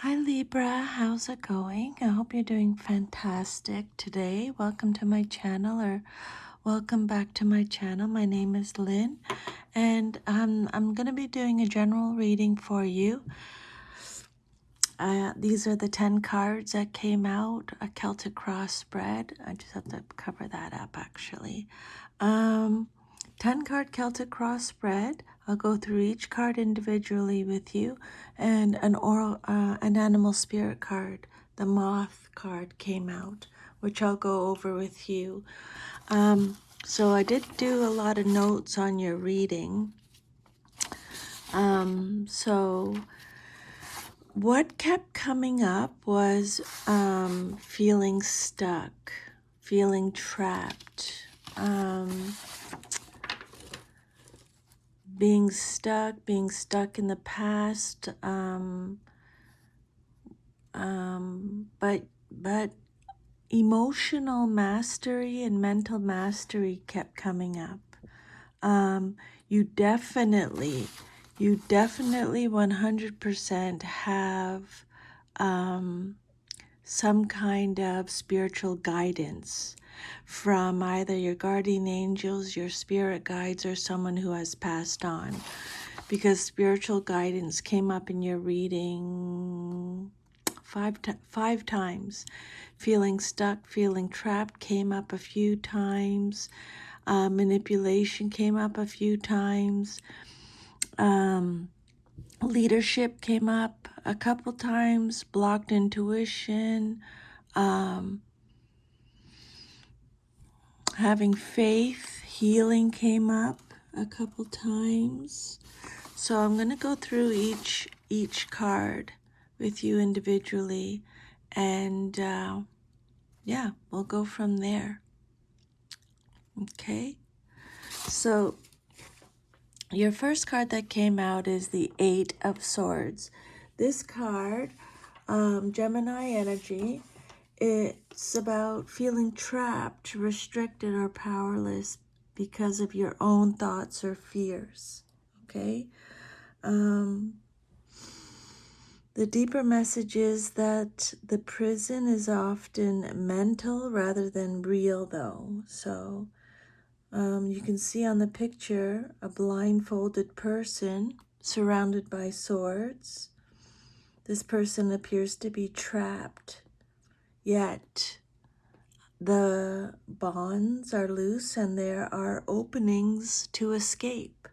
Hi Libra, how's it going? I hope you're doing fantastic today. Welcome to my channel, or welcome back to my channel. My name is Lynn, and I'm going to be doing a general reading for you. These are the 10 cards that came out, a Celtic cross spread. I just have to cover that up actually. 10 card Celtic cross spread. I'll go through each card individually with you, and an animal spirit card, the moth card, came out, which I'll go over with you. So I did do a lot of notes on your reading. So what kept coming up was feeling stuck, feeling trapped, being stuck in the past, but emotional mastery and mental mastery kept coming up. You definitely 100% have some kind of spiritual guidance from either your guardian angels, your spirit guides, or someone who has passed on. Because spiritual guidance came up in your reading five times. Feeling stuck, feeling trapped came up a few times. Manipulation came up a few times. Leadership came up a couple times. Blocked intuition. Having faith, healing came up a couple times. So I'm going to go through each card with you individually, and yeah, we'll go from there. Okay, so your first card that came out is the Eight of Swords. This card, Gemini energy, it's about feeling trapped, restricted, or powerless because of your own thoughts or fears. Okay? The deeper message is that the prison is often mental rather than real, though. So you can see on the picture a blindfolded person surrounded by swords. This person appears to be trapped, yet the bonds are loose and there are openings to escape.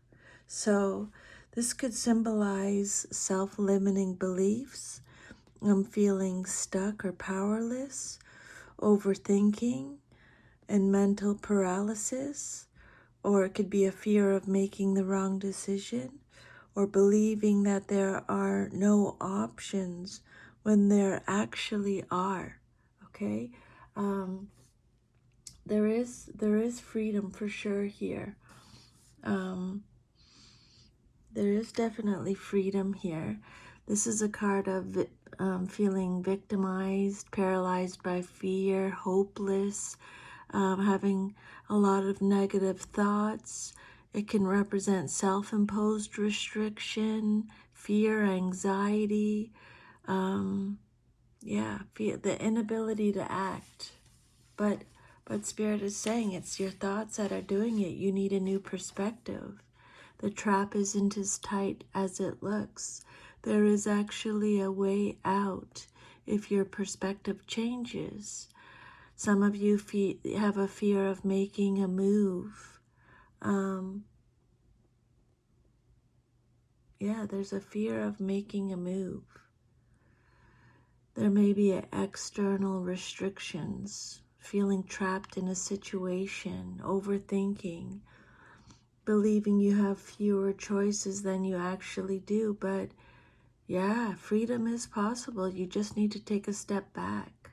So this could symbolize self-limiting beliefs, feeling stuck or powerless, overthinking, and mental paralysis. Or it could be a fear of making the wrong decision, or believing that there are no options when there actually are. Okay? There is freedom for sure here. There is definitely freedom here. This is a card of feeling victimized, paralyzed by fear, hopeless, having a lot of negative thoughts. It can represent self-imposed restriction, fear, anxiety, the inability to act. But Spirit is saying it's your thoughts that are doing it. You need a new perspective. The trap isn't as tight as it looks. There is actually a way out if your perspective changes. Some of you have a fear of making a move. There's a fear of making a move. There may be external restrictions, feeling trapped in a situation, overthinking, believing you have fewer choices than you actually do. But yeah, freedom is possible. You just need to take a step back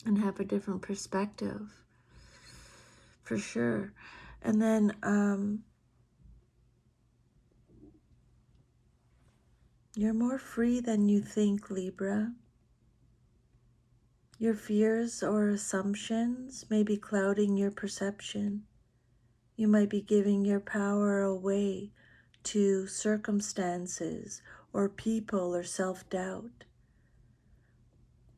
and have a different perspective, for sure. And then you're more free than you think, Libra. Your fears or assumptions may be clouding your perception. You might be giving your power away to circumstances or people or self-doubt.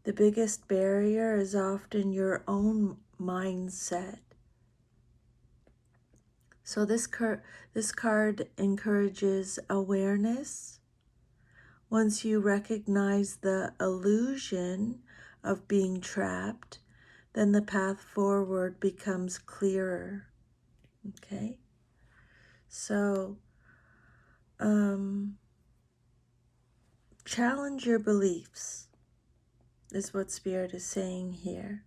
The biggest barrier is often your own mindset. So this card encourages awareness. Once you recognize the illusion of being trapped, then the path forward becomes clearer. Okay? So, challenge your beliefs is what Spirit is saying here.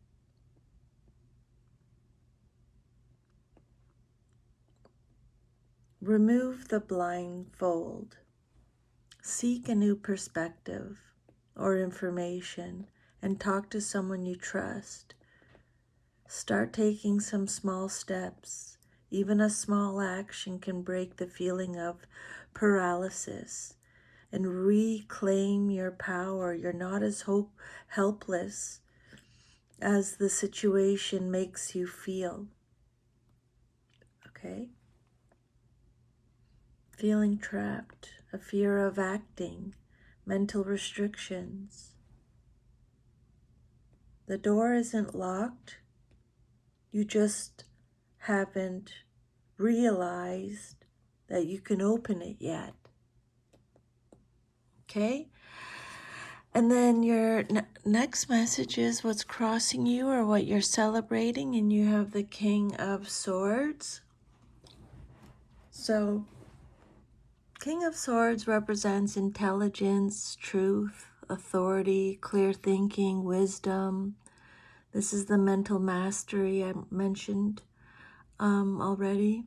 Remove the blindfold. Seek a new perspective or information and talk to someone you trust. Start taking some small steps. Even a small action can break the feeling of paralysis and reclaim your power. You're not as helpless as the situation makes you feel. Okay? Feeling trapped, a fear of acting, mental restrictions. The door isn't locked. You just haven't realized that you can open it yet. Okay? And then your next message is what's crossing you or what you're celebrating, and you have the King of Swords. So, King of Swords represents intelligence, truth, authority, clear thinking, wisdom. This is the mental mastery I mentioned already.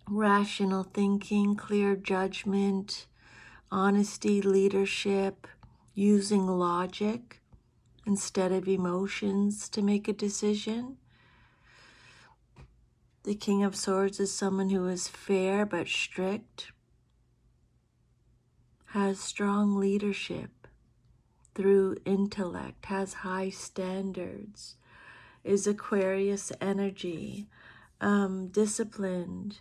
Rational thinking, clear judgment, honesty, leadership, using logic instead of emotions to make a decision. The King of Swords is someone who is fair but strict, has strong leadership through intellect, has high standards, is Aquarius energy, disciplined.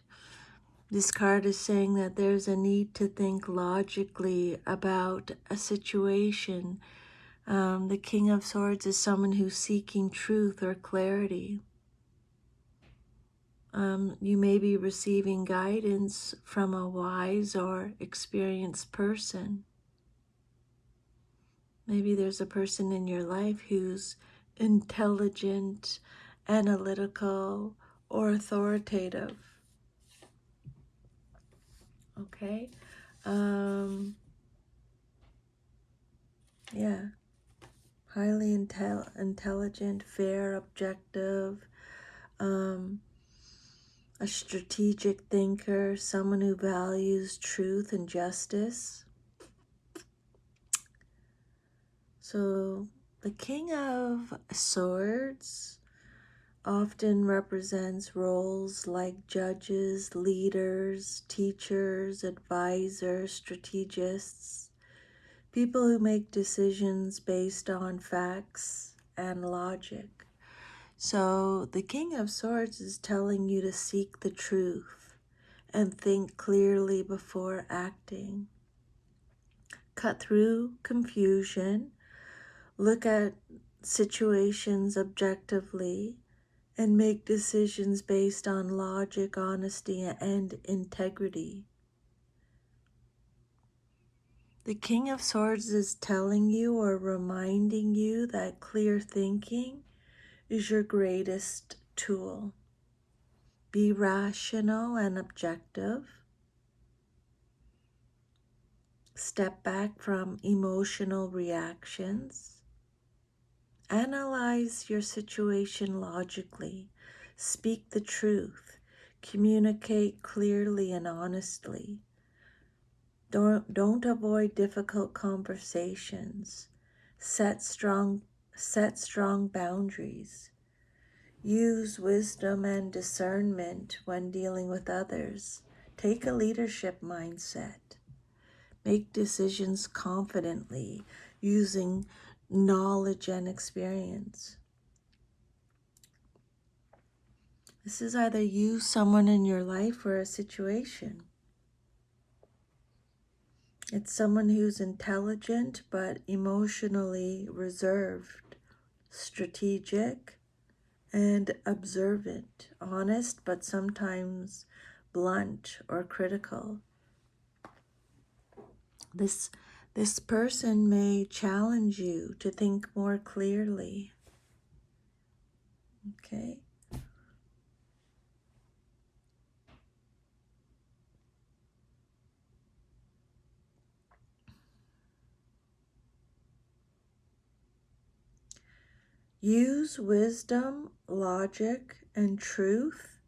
This card is saying that there's a need to think logically about a situation. The King of Swords is someone who's seeking truth or clarity. You may be receiving guidance from a wise or experienced person. Maybe there's a person in your life who's intelligent, analytical, or authoritative. Okay? Yeah. Highly intelligent, fair, objective, a strategic thinker, someone who values truth and justice. So the King of Swords often represents roles like judges, leaders, teachers, advisors, strategists, people who make decisions based on facts and logic. So the King of Swords is telling you to seek the truth and think clearly before acting. Cut through confusion, look at situations objectively, and make decisions based on logic, honesty, and integrity. The King of Swords is telling you or reminding you that clear thinking is your greatest tool. Be rational and objective. Step back from emotional reactions. Analyze your situation logically. Speak the truth. Communicate clearly and honestly. Don't avoid difficult conversations. Set strong boundaries. Use wisdom and discernment when dealing with others. Take a leadership mindset. Make decisions confidently using knowledge and experience. This is either you, someone in your life, or a situation. It's someone who's intelligent but emotionally reserved, strategic, and observant, honest but sometimes blunt or critical. This person may challenge you to think more clearly. Okay? Use wisdom, logic, and truth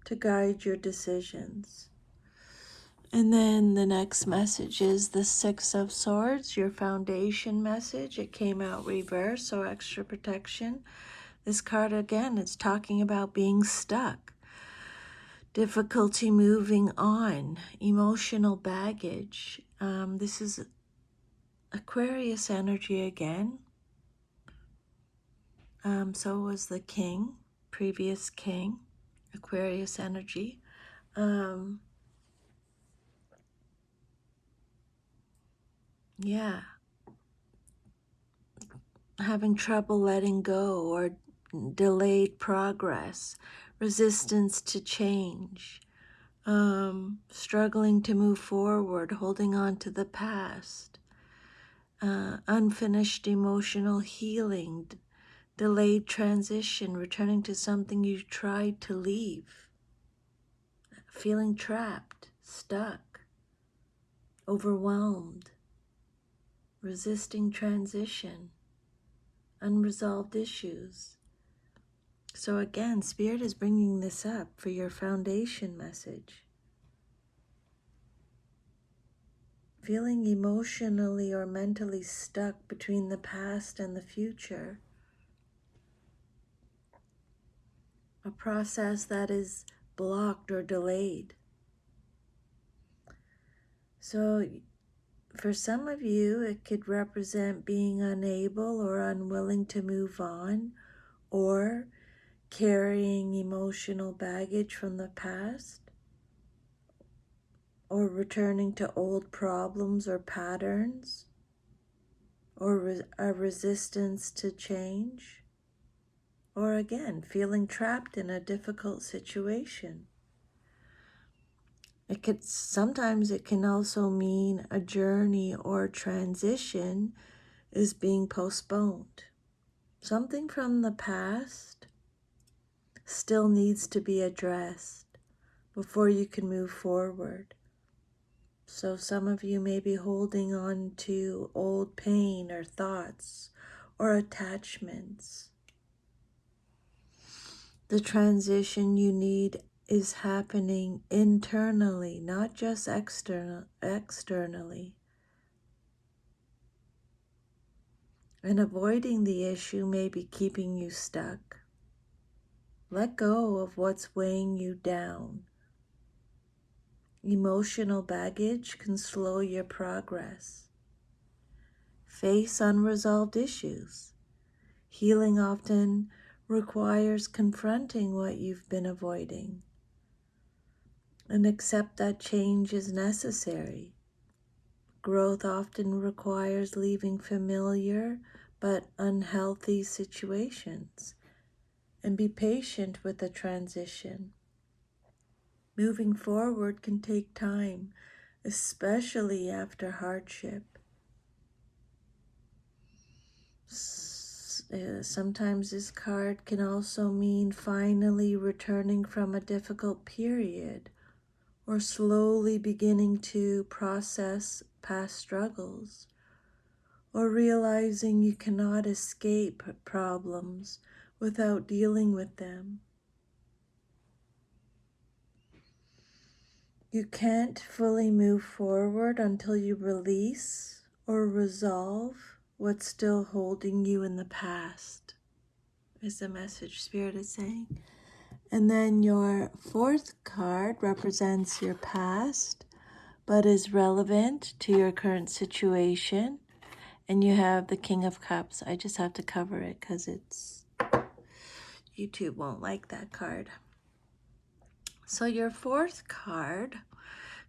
to guide your decisions. And then the next message is the Six of Swords, your foundation message. It came out reverse, so extra protection. This card, again, it's talking about being stuck, difficulty moving on, emotional baggage. This is Aquarius energy again. So was the king, previous king, Aquarius energy. Yeah, having trouble letting go or delayed progress, resistance to change, struggling to move forward, holding on to the past, unfinished emotional healing, delayed transition, returning to something you tried to leave, feeling trapped, stuck, overwhelmed, resisting transition, unresolved issues. So again, Spirit is bringing this up for your foundation message. Feeling emotionally or mentally stuck between the past and the future. A process that is blocked or delayed. So for some of you, it could represent being unable or unwilling to move on, or carrying emotional baggage from the past, or returning to old problems or patterns, or a resistance to change, or again, feeling trapped in a difficult situation. Sometimes it can also mean a journey or transition is being postponed. Something from the past still needs to be addressed before you can move forward. So some of you may be holding on to old pain or thoughts or attachments. The transition you need is happening internally, not just externally. And avoiding the issue may be keeping you stuck. Let go of what's weighing you down. Emotional baggage can slow your progress. Face unresolved issues. Healing often requires confronting what you've been avoiding. And accept that change is necessary. Growth often requires leaving familiar but unhealthy situations. And be patient with the transition. Moving forward can take time, especially after hardship. Sometimes this card can also mean finally returning from a difficult period or slowly beginning to process past struggles or realizing you cannot escape problems without dealing with them. You can't fully move forward until you release or resolve what's still holding you in the past, is the message Spirit is saying. And then your fourth card represents your past, but is relevant to your current situation. And you have the King of Cups. I just have to cover it because YouTube won't like that card. So your fourth card,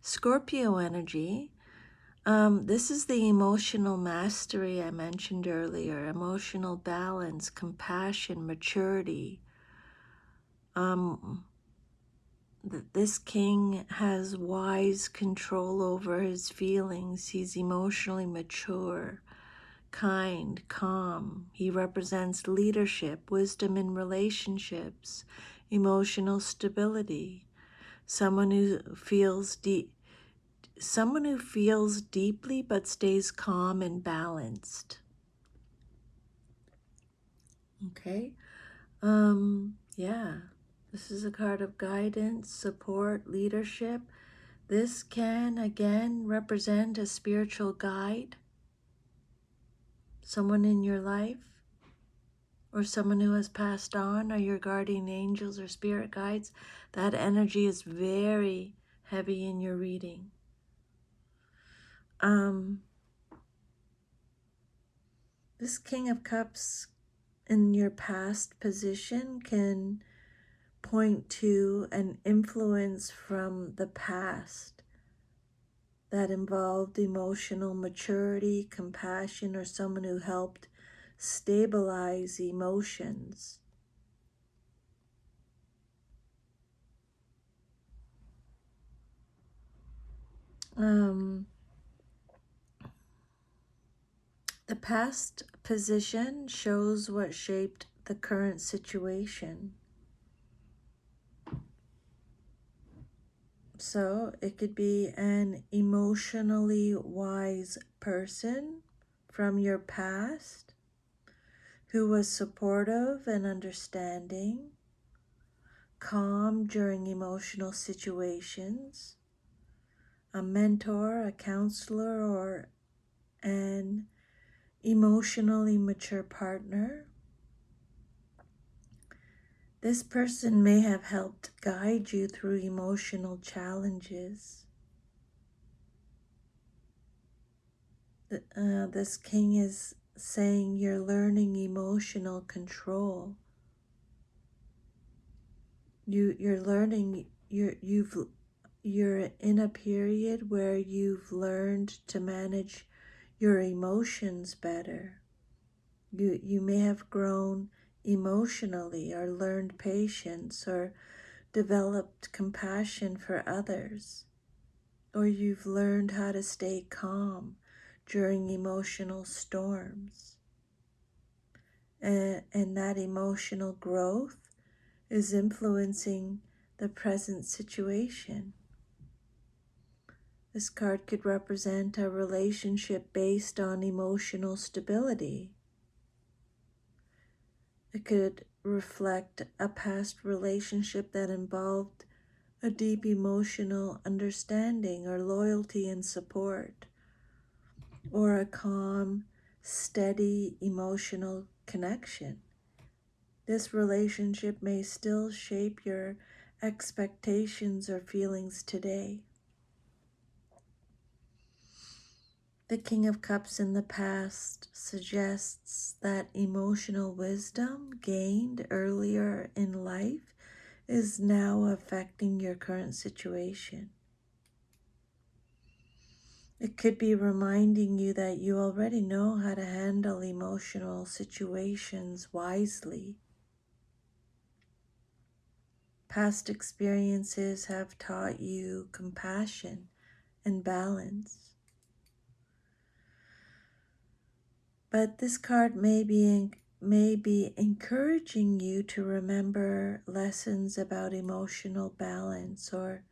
Scorpio energy, This is the emotional mastery I mentioned earlier, emotional balance, compassion, maturity. This king has wise control over his feelings. He's emotionally mature, kind, calm. He represents leadership, wisdom in relationships, emotional stability. Someone who feels deeply but stays calm and balanced. Okay. Yeah. This is a card of guidance, support, leadership. This can again represent a spiritual guide, someone in your life, or someone who has passed on, or your guardian angels or spirit guides. That energy is very heavy in your reading. This King of Cups in your past position can point to an influence from the past that involved emotional maturity, compassion, or someone who helped stabilize emotions. The past position shows what shaped the current situation. So it could be an emotionally wise person from your past who was supportive and understanding, calm during emotional situations, a mentor, a counselor, or an emotionally mature partner. This person may have helped guide you through emotional challenges. This king is saying you're learning emotional control. You're learning. You're in a period where you've learned to manage your emotions better. You may have grown emotionally, or learned patience, or developed compassion for others, or you've learned how to stay calm during emotional storms. And that emotional growth is influencing the present situation. This card could represent a relationship based on emotional stability. It could reflect a past relationship that involved a deep emotional understanding or loyalty and support, or a calm, steady emotional connection. This relationship may still shape your expectations or feelings today. The King of Cups in the past suggests that emotional wisdom gained earlier in life is now affecting your current situation. It could be reminding you that you already know how to handle emotional situations wisely. Past experiences have taught you compassion and balance. But this card may be encouraging you to remember lessons about emotional balance, or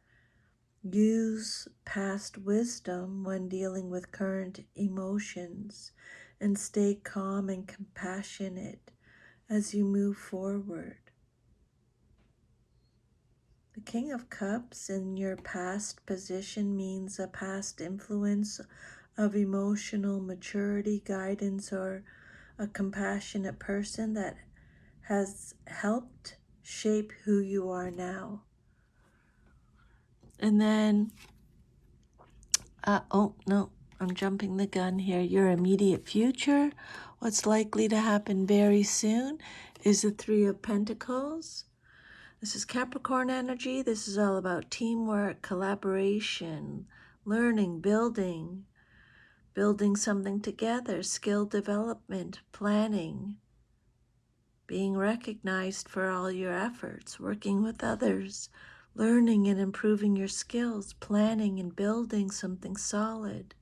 use past wisdom when dealing with current emotions, and stay calm and compassionate as you move forward. The King of Cups in your past position means a past influence of emotional maturity, guidance, or a compassionate person that has helped shape who you are now. And then, oh no, I'm jumping the gun here. Your immediate future, what's likely to happen very soon, is the Three of Pentacles. This is Capricorn energy. This is all about teamwork, collaboration, learning, building. building something together, skill development, planning, being recognized for all your efforts, working with others, learning and improving your skills, planning and building something solid,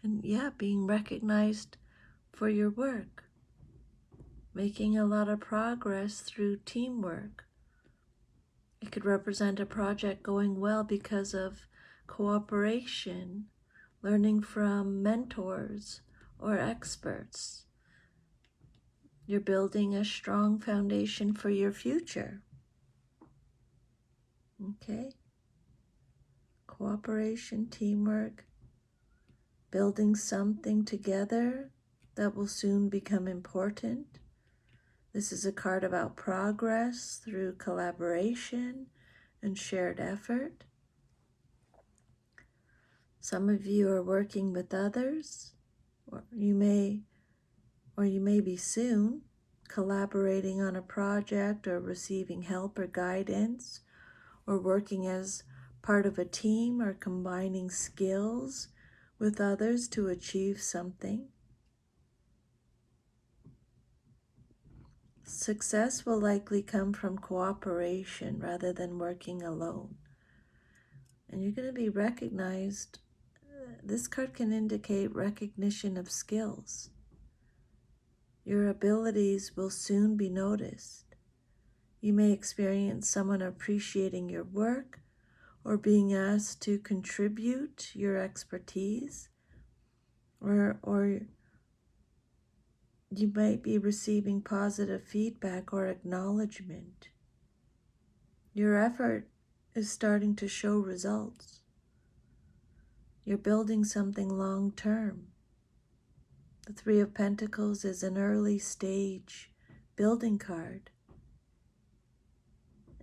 and being recognized for your work, making a lot of progress through teamwork. It could represent a project going well because of cooperation, learning from mentors or experts. You're building a strong foundation for your future. Okay? Cooperation, teamwork, building something together that will soon become important. This is a card about progress through collaboration and shared effort. Some of you are working with others, or you may be soon collaborating on a project or receiving help or guidance, or working as part of a team or combining skills with others to achieve something. Success will likely come from cooperation rather than working alone. And you're going to be recognized. This card can indicate recognition of skills. Your abilities will soon be noticed. You may experience someone appreciating your work or being asked to contribute your expertise, or you might be receiving positive feedback or acknowledgement. Your effort is starting to show results. You're building something long term. The Three of Pentacles is an early stage building card.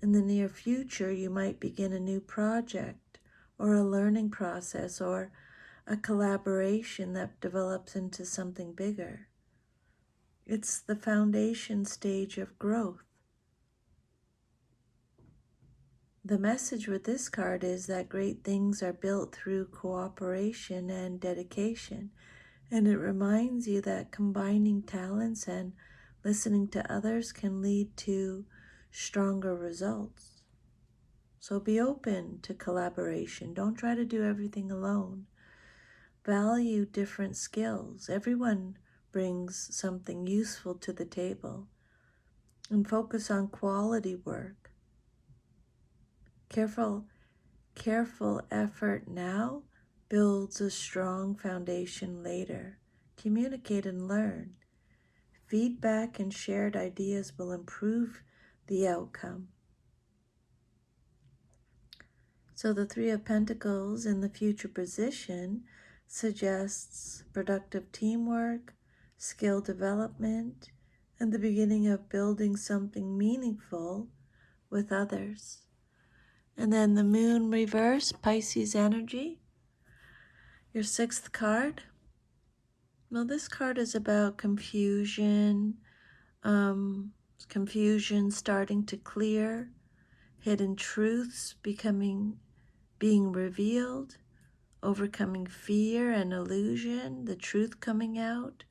In the near future, you might begin a new project or a learning process or a collaboration that develops into something bigger. It's the foundation stage of growth. The message with this card is that great things are built through cooperation and dedication, and it reminds you that combining talents and listening to others can lead to stronger results. So be open to collaboration. Don't try to do everything alone. Value different skills. Everyone brings something useful to the table. And focus on quality work. Careful effort now builds a strong foundation later. Communicate and learn. Feedback and shared ideas will improve the outcome. So the Three of Pentacles in the future position suggests productive teamwork, skill development, and the beginning of building something meaningful with others. And then the Moon reverse, Pisces energy, your sixth card. Well, this card is about confusion, confusion starting to clear, hidden truths being revealed, overcoming fear and illusion, the truth coming out,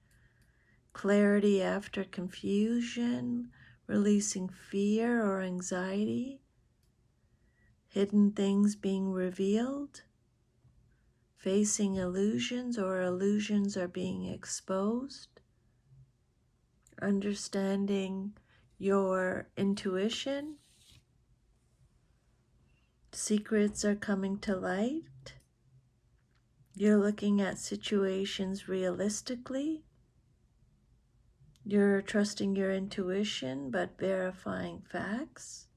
clarity after confusion, releasing fear or anxiety, hidden things being revealed, facing illusions or illusions are being exposed, understanding your intuition, secrets are coming to light, you're looking at situations realistically, you're trusting your intuition but verifying facts,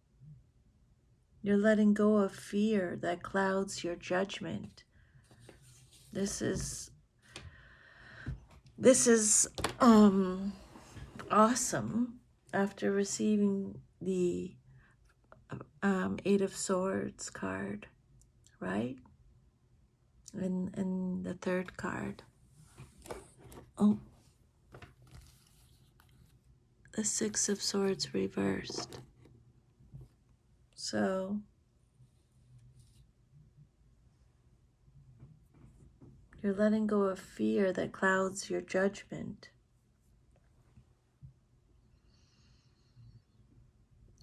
you're letting go of fear that clouds your judgment. This is awesome after receiving the Eight of Swords card, right? And the third card. Oh, the Six of Swords reversed. So You're letting go of fear that clouds your judgment.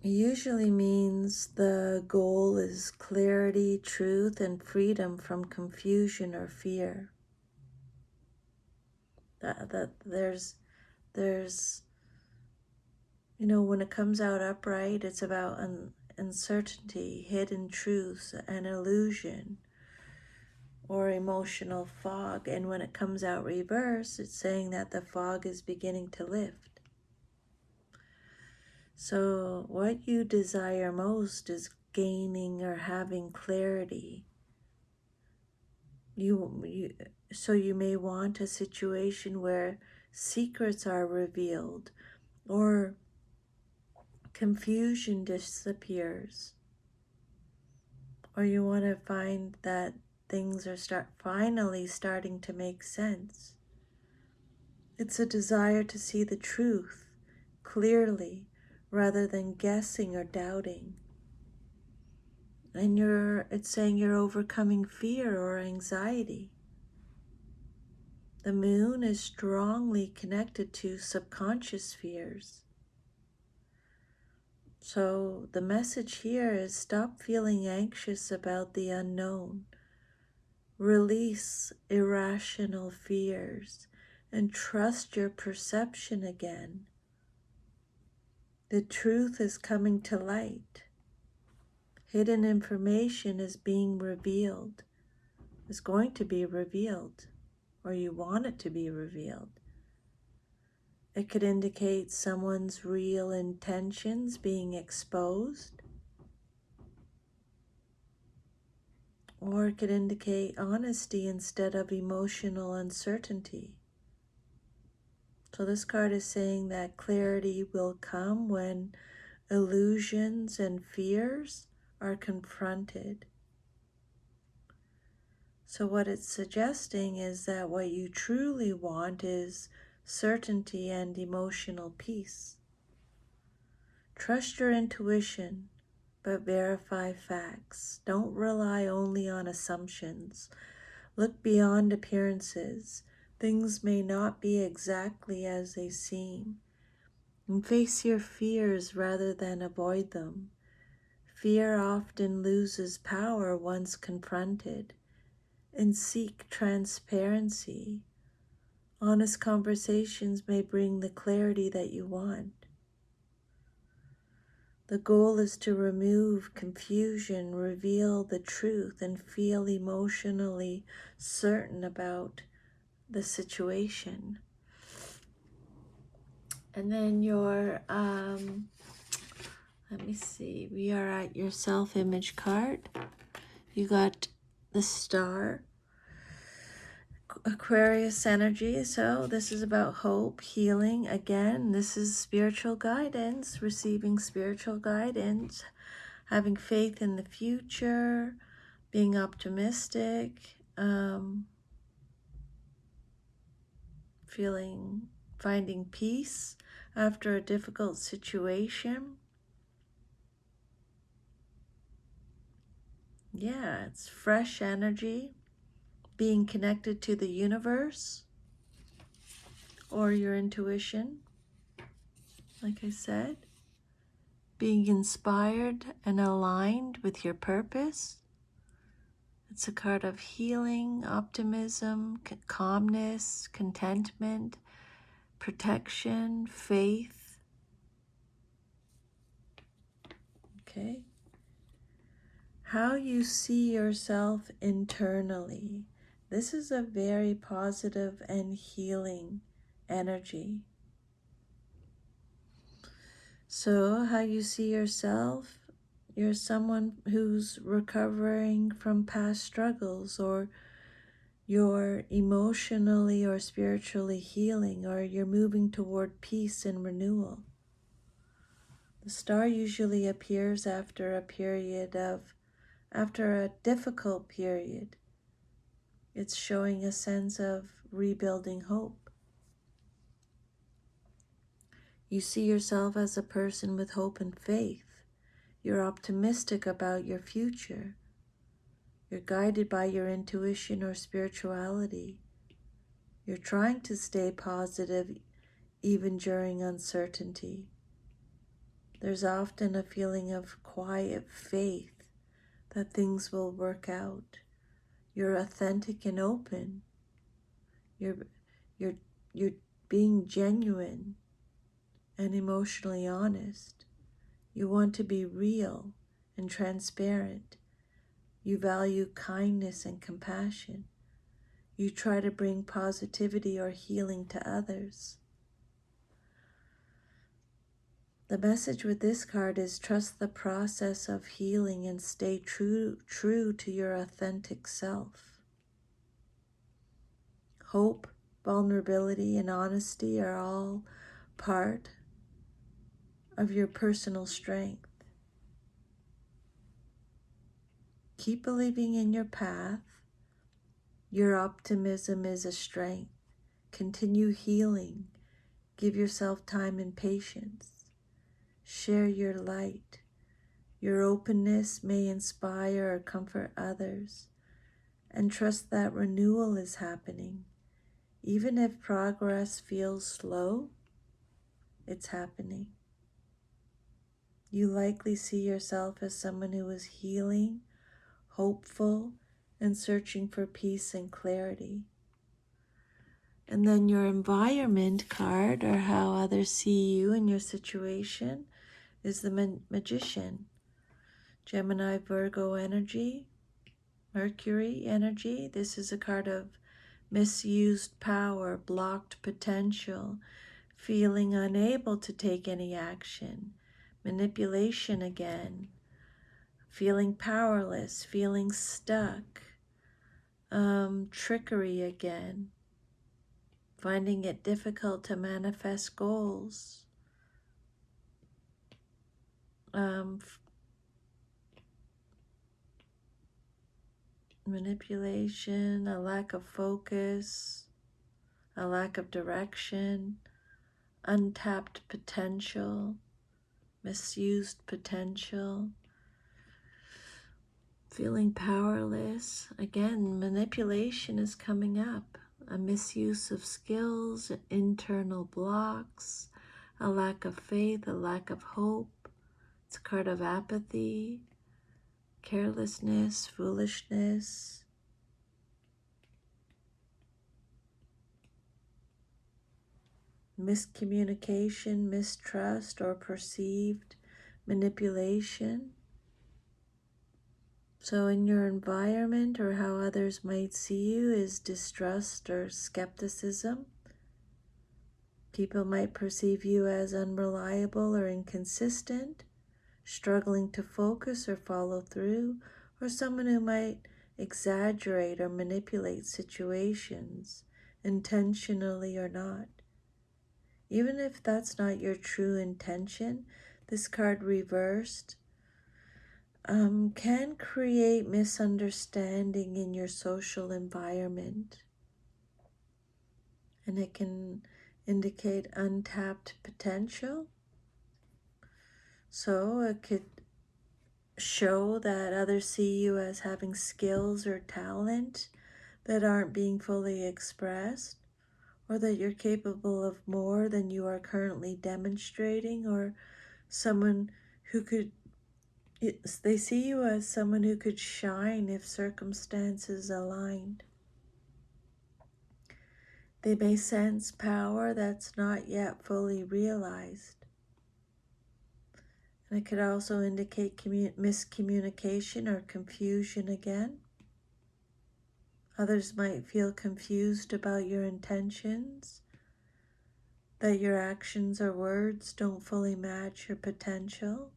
It usually means the goal is clarity, truth, and freedom from confusion or fear. That there's when it comes out upright, it's about uncertainty, hidden truths, an illusion, or emotional fog. And when it comes out reverse, it's saying that the fog is beginning to lift. So what you desire most is gaining or having clarity. So you may want a situation where secrets are revealed or confusion disappears, or you want to find that things are finally starting to make sense. It's a desire to see the truth clearly rather than guessing or doubting. And it's saying you're overcoming fear or anxiety. The moon is strongly connected to subconscious fears. So the message here is stop feeling anxious about the unknown. Release irrational fears and trust your perception again. The truth is coming to light. Hidden information is being revealed, is going to be revealed, or you want it to be revealed. It could indicate someone's real intentions being exposed, or it could indicate honesty instead of emotional uncertainty. So this card is saying that clarity will come when illusions and fears are confronted. So what it's suggesting is that what you truly want is certainty and emotional peace. Trust your intuition, but verify facts. Don't rely only on assumptions. Look beyond appearances. Things may not be exactly as they seem. And face your fears rather than avoid them. Fear often loses power once confronted. And seek transparency. Honest conversations may bring the clarity that you want. The goal is to remove confusion, reveal the truth, and feel emotionally certain about the situation. And then let me see, we are at your self-image card. You got the star, Aquarius energy. So this is about hope, healing. Again, this is spiritual guidance, receiving spiritual guidance, having faith in the future, being optimistic, finding peace after a difficult situation. Yeah, it's fresh energy, being connected to the universe or your intuition, like I said, being inspired and aligned with your purpose. It's a card of healing, optimism, calmness, contentment, protection, faith. Okay. How you see yourself internally. This is a very positive and healing energy. So how you see yourself, you're someone who's recovering from past struggles, or you're emotionally or spiritually healing, or you're moving toward peace and renewal. The star usually appears after a difficult period. It's showing a sense of rebuilding hope. You see yourself as a person with hope and faith. You're optimistic about your future. You're guided by your intuition or spirituality. You're trying to stay positive even during uncertainty. There's often a feeling of quiet faith that things will work out. You're authentic and open. You're you're you're being genuine and emotionally honest. You want to be real and transparent. You value kindness and compassion. You try to bring positivity or healing to others. The message with this card is trust the process of healing and stay true to your authentic self. Hope, vulnerability, and honesty are all part of your personal strength. Keep believing in your path. Your optimism is a strength. Continue healing. Give yourself time and patience. Share your light. Your openness may inspire or comfort others. And trust that renewal is happening. Even if progress feels slow, it's happening. You likely see yourself as someone who is healing, hopeful, and searching for peace and clarity. And then your environment card, or how others see you and your situation, is the Magician. Gemini, Virgo energy, Mercury energy. This is a card of misused power, blocked potential, feeling unable to take any action, manipulation again, feeling powerless, feeling stuck, trickery again, finding it difficult to manifest goals, manipulation, a lack of focus, a lack of direction, untapped potential, misused potential, feeling powerless. Again, manipulation is coming up. A misuse of skills, internal blocks, a lack of faith, a lack of hope. It's a card of apathy, carelessness, foolishness. Miscommunication, mistrust, or perceived manipulation. So in your environment, or how others might see you, is distrust or skepticism. People might perceive you as unreliable or inconsistent, struggling to focus or follow through, or someone who might exaggerate or manipulate situations, intentionally or not. Even if that's not your true intention, this card reversed can create misunderstanding in your social environment. And it can indicate untapped potential. So it could show that others see you as having skills or talent that aren't being fully expressed, or that you're capable of more than you are currently demonstrating, or someone who could, they see you as someone who could shine if circumstances aligned. They may sense power that's not yet fully realized. And it could also indicate miscommunication or confusion again. Others might feel confused about your intentions, that your actions or words don't fully match your potential,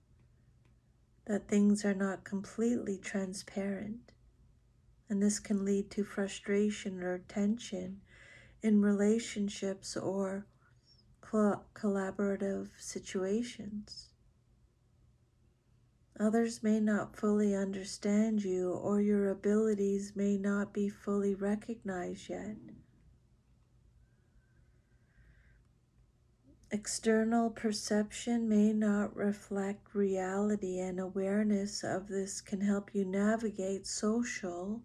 that things are not completely transparent. And this can lead to frustration or tension in relationships or collaborative situations. Others may not fully understand you, or your abilities may not be fully recognized yet. External perception may not reflect reality, and awareness of this can help you navigate social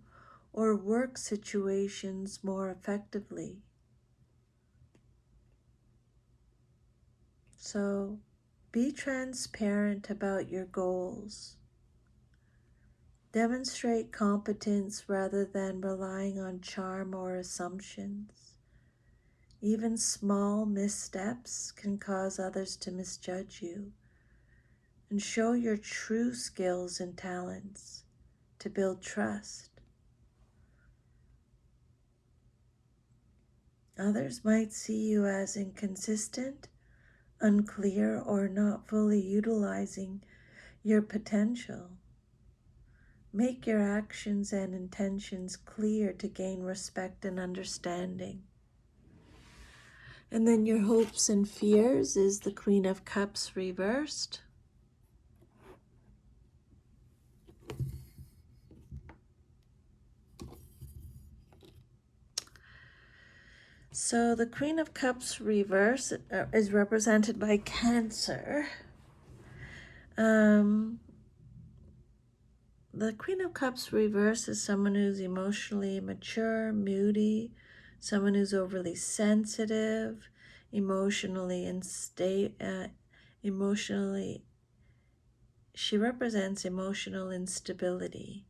or work situations more effectively. So be transparent about your goals. Demonstrate competence rather than relying on charm or assumptions. Even small missteps can cause others to misjudge you. And show your true skills and talents to build trust. Others might see you as inconsistent, unclear, or not fully utilizing your potential. Make your actions and intentions clear to gain respect and understanding. And then your hopes and fears is the Queen of Cups reversed. So the Queen of Cups reverse is represented by Cancer. The Queen of Cups reverse is someone who's emotionally mature, moody, someone who's overly sensitive, she represents emotional instability,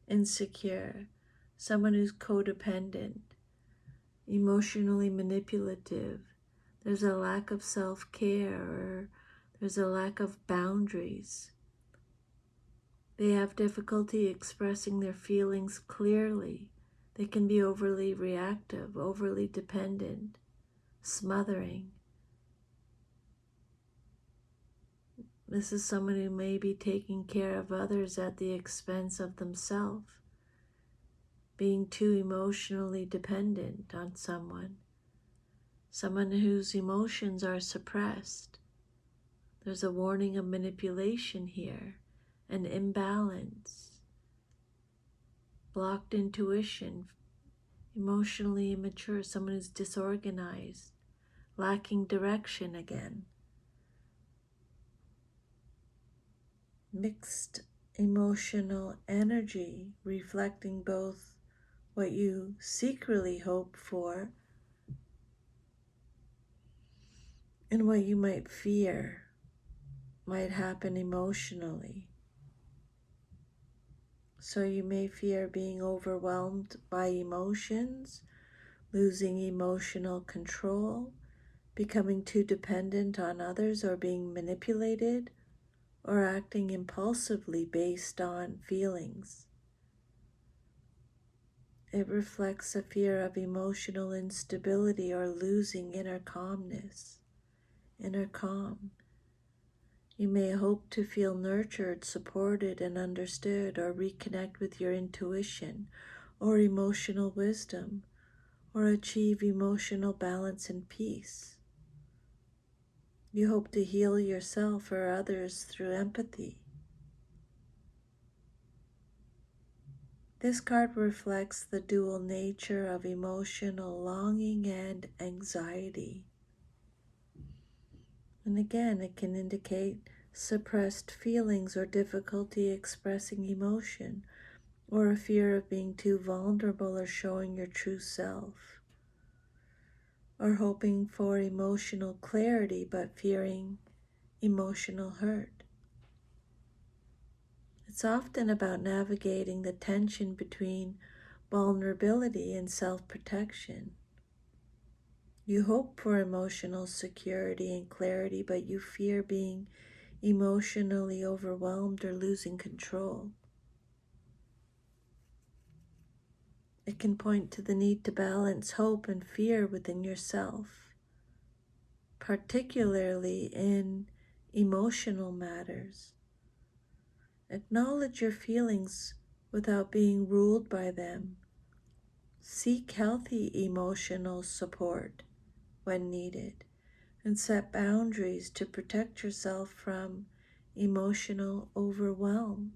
insecure, someone who's codependent, emotionally manipulative. There's a lack of self-care, or there's a lack of boundaries. They have difficulty expressing their feelings clearly. They can be overly reactive, overly dependent, smothering. This is someone who may be taking care of others at the expense of themselves, being too emotionally dependent on someone whose emotions are suppressed. There's a warning of manipulation here, an imbalance, blocked intuition, emotionally immature, someone who's disorganized, lacking direction again. Mixed emotional energy, reflecting both what you secretly hope for and what you might fear might happen emotionally. So you may fear being overwhelmed by emotions, losing emotional control, becoming too dependent on others, or being manipulated, or acting impulsively based on feelings. It reflects a fear of emotional instability or losing inner calmness, inner calm. You may hope to feel nurtured, supported, and understood, or reconnect with your intuition or emotional wisdom, or achieve emotional balance and peace. You hope to heal yourself or others through empathy. This card reflects the dual nature of emotional longing and anxiety. And again, it can indicate suppressed feelings or difficulty expressing emotion, or a fear of being too vulnerable or showing your true self, or hoping for emotional clarity but fearing emotional hurt. It's often about navigating the tension between vulnerability and self-protection. You hope for emotional security and clarity, but you fear being emotionally overwhelmed or losing control. It can point to the need to balance hope and fear within yourself, particularly in emotional matters. Acknowledge your feelings without being ruled by them. Seek healthy emotional support when needed, and set boundaries to protect yourself from emotional overwhelm.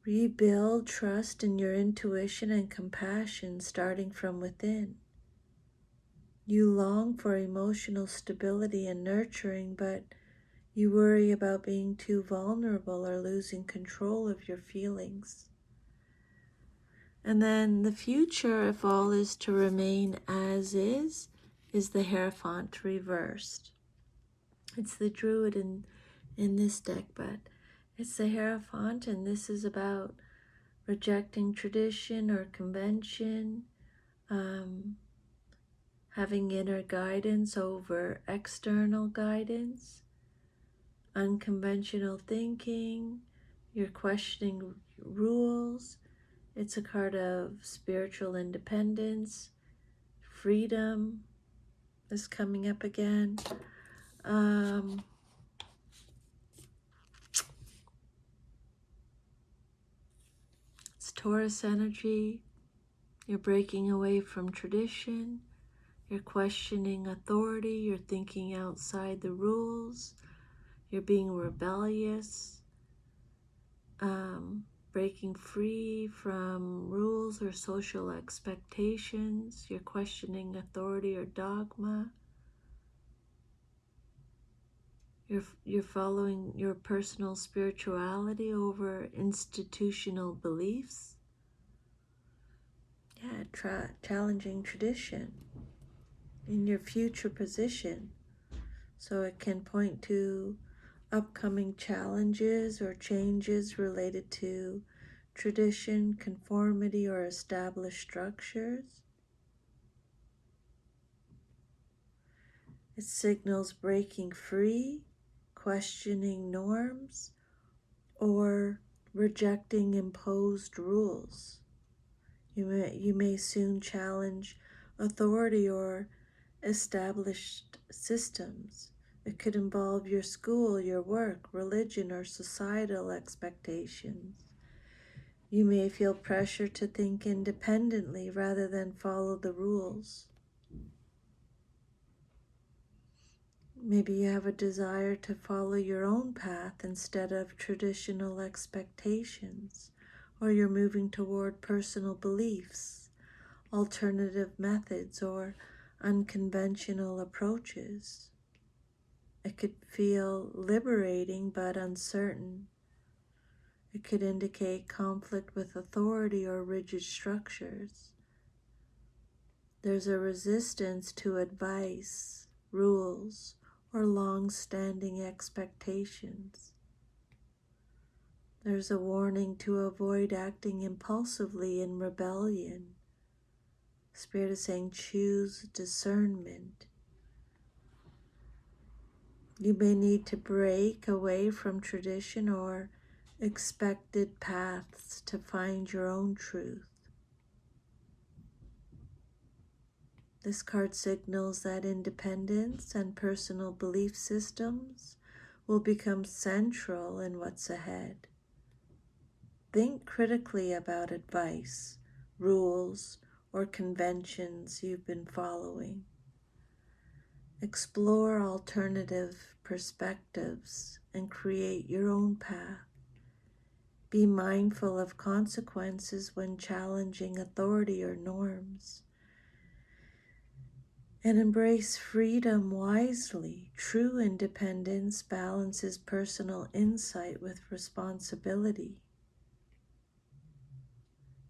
Rebuild trust in your intuition and compassion starting from within. You long for emotional stability and nurturing, but you worry about being too vulnerable or losing control of your feelings. And then the future, if all is to remain as is the Hierophant reversed. It's the Druid in this deck, but it's the Hierophant, and this is about rejecting tradition or convention, having inner guidance over external guidance, unconventional thinking, you're questioning rules. It's a card of spiritual independence, freedom is coming up again. It's Taurus energy. You're breaking away from tradition. You're questioning authority. You're thinking outside the rules. You're being rebellious. Breaking free from rules or social expectations. You're questioning authority or dogma. You're following your personal spirituality over institutional beliefs. Yeah, challenging tradition in your future position. So it can point to upcoming challenges or changes related to tradition, conformity, or established structures. It signals breaking free, questioning norms, or rejecting imposed rules. You may soon challenge authority or established systems. It could involve your school, your work, religion, or societal expectations. You may feel pressure to think independently rather than follow the rules. Maybe you have a desire to follow your own path instead of traditional expectations, or you're moving toward personal beliefs, alternative methods, or unconventional approaches. It could feel liberating but uncertain. It could indicate conflict with authority or rigid structures. There's a resistance to advice, rules, or long-standing expectations. There's a warning to avoid acting impulsively in rebellion. Spirit is saying choose discernment. You may need to break away from tradition or expected paths to find your own truth. This card signals that independence and personal belief systems will become central in what's ahead. Think critically about advice, rules, or conventions you've been following. Explore alternative perspectives and create your own path. Be mindful of consequences when challenging authority or norms. And embrace freedom wisely. True independence balances personal insight with responsibility.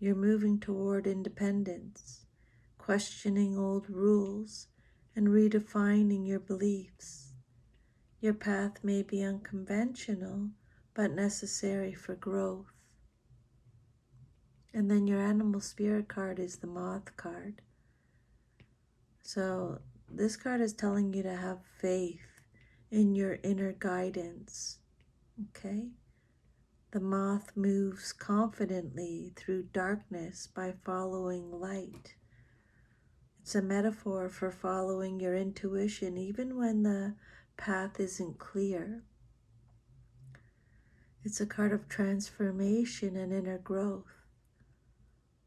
You're moving toward independence, questioning old rules, and redefining your beliefs. Your path may be unconventional, but necessary for growth. And then your animal spirit card is the Moth card. So this card is telling you to have faith in your inner guidance, okay? The moth moves confidently through darkness by following light. It's a metaphor for following your intuition even when the path isn't clear. It's a card of transformation and inner growth.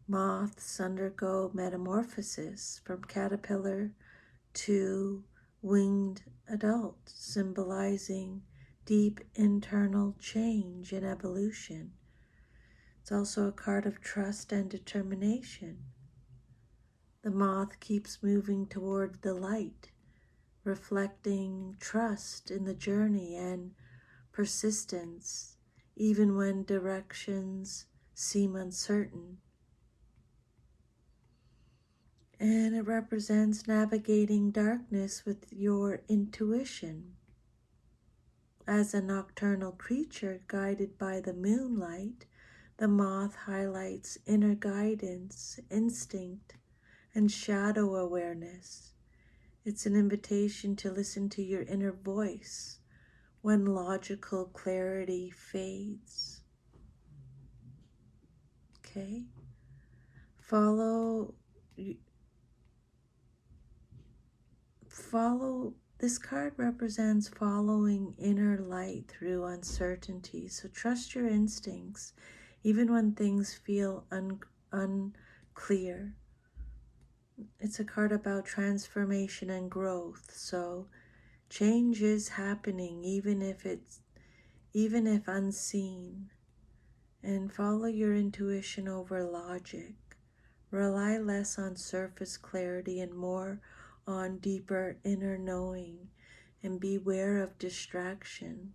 Moths undergo metamorphosis from caterpillar to winged adult, symbolizing deep internal change and evolution. It's also a card of trust and determination. The moth keeps moving toward the light, reflecting trust in the journey and persistence, even when directions seem uncertain. And it represents navigating darkness with your intuition. As a nocturnal creature guided by the moonlight, the moth highlights inner guidance, instinct, and shadow awareness. It's an invitation to listen to your inner voice when logical clarity fades. Okay? Follow, this card represents following inner light through uncertainty. So trust your instincts, even when things feel unclear. It's a card about transformation and growth. So change is happening, even if unseen. And follow your intuition over logic. Rely less on surface clarity and more on deeper inner knowing, and beware of distraction.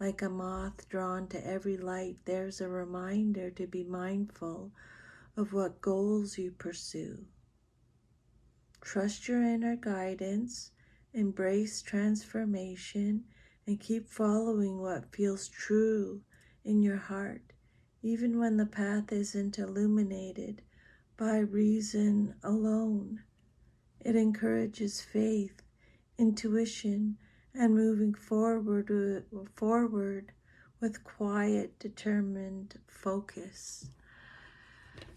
Like a moth drawn to every light, there's a reminder to be mindful of what goals you pursue. Trust your inner guidance, embrace transformation, and keep following what feels true in your heart, even when the path isn't illuminated by reason alone. It encourages faith, intuition, and moving forward with quiet, determined focus.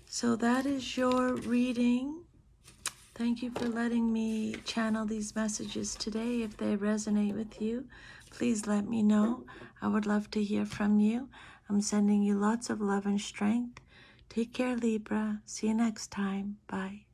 So that is your reading. Thank you for letting me channel these messages today. If they resonate with you, please let me know. I would love to hear from you. I'm sending you lots of love and strength. Take care, Libra. See you next time. Bye.